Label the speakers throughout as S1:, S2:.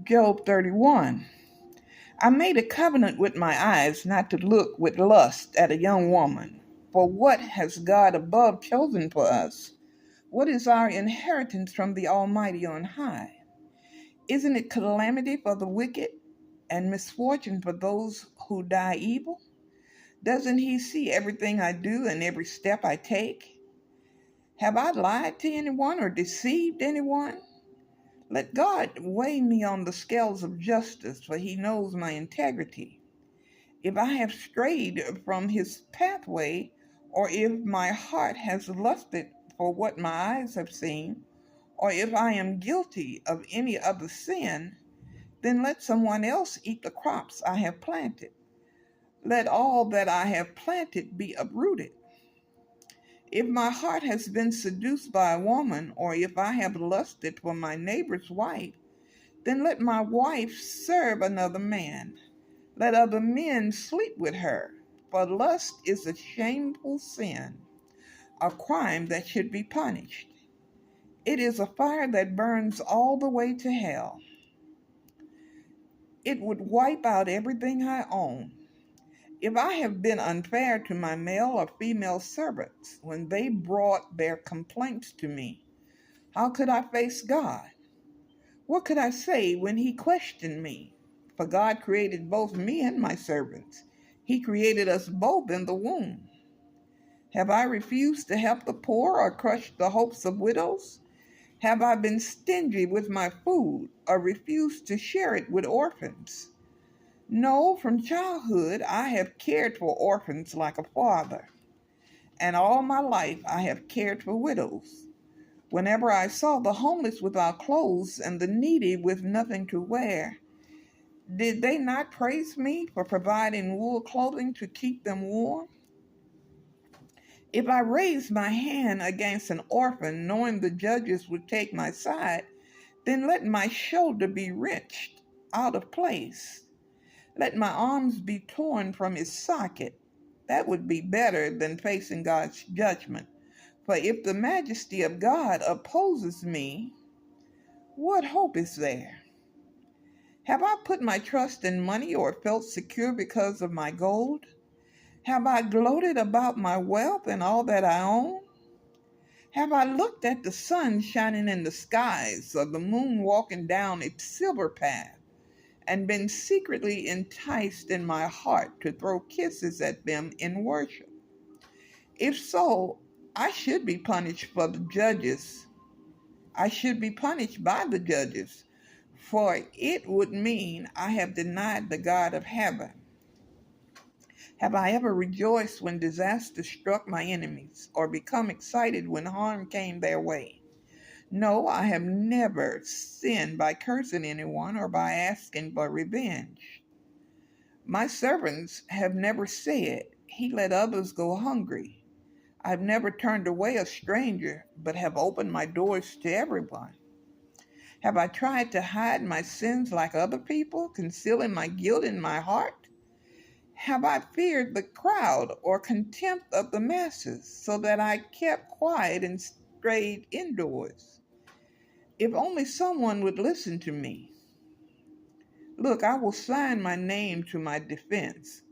S1: Job 31. I made a covenant with my eyes not to look with lust at a young woman. For what has God above chosen for us? What is our inheritance from the Almighty on high? Isn't it calamity for the wicked and misfortune for those who die evil? Doesn't he see everything I do and every step I take? Have I lied to anyone or deceived anyone? Let God weigh me on the scales of justice, for he knows my integrity. If I have strayed from his pathway, or if my heart has lusted for what my eyes have seen, or if I am guilty of any other sin, then let someone else eat the crops I have planted. Let all that I have planted be uprooted. If my heart has been seduced by a woman, or if I have lusted for my neighbor's wife, then let my wife serve another man. Let other men sleep with her. For lust is a shameful sin, a crime that should be punished. It is a fire that burns all the way to hell. It would wipe out everything I own. If I have been unfair to my male or female servants when they brought their complaints to me, how could I face God? What could I say when he questioned me? For God created both me and my servants. He created us both in the womb. Have I refused to help the poor or crushed the hopes of widows? Have I been stingy with my food or refused to share it with orphans? No, from childhood I have cared for orphans like a father, and all my life I have cared for widows. Whenever I saw the homeless without clothes and the needy with nothing to wear, did they not praise me for providing wool clothing to keep them warm? If I raised my hand against an orphan, knowing the judges would take my side, then let my shoulder be wrenched out of place. Let my arms be torn from its socket. That would be better than facing God's judgment. For if the majesty of God opposes me, what hope is there? Have I put my trust in money or felt secure because of my gold? Have I gloated about my wealth and all that I own? Have I looked at the sun shining in the skies or the moon walking down its silver path and been secretly enticed in my heart to throw kisses at them in worship? If so, I should be punished for the judges. I should be punished by the judges, for it would mean I have denied the God of heaven. Have I ever rejoiced when disaster struck my enemies, or become excited when harm came their way? No, I have never sinned by cursing anyone or by asking for revenge. My servants have never said, he let others go hungry. I've never turned away a stranger, but have opened my doors to everyone. Have I tried to hide my sins like other people, concealing my guilt in my heart? Have I feared the crowd or contempt of the masses, so that I kept quiet and strayed indoors? If only someone would listen to me. Look, I will sign my name to my defense.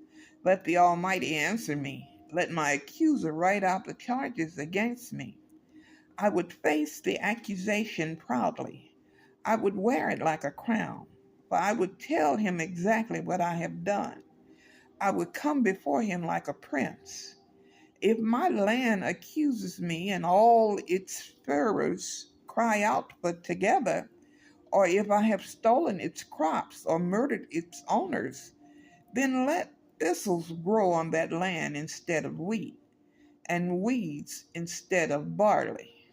S1: Let the Almighty answer me. Let my accuser write out the charges against me. I would face the accusation proudly. I would wear it like a crown, for I would tell him exactly what I have done. I would come before him like a prince. If my land accuses me and all its furrows cry out for together, or if I have stolen its crops or murdered its owners, then let thistles grow on that land instead of wheat, and weeds instead of barley.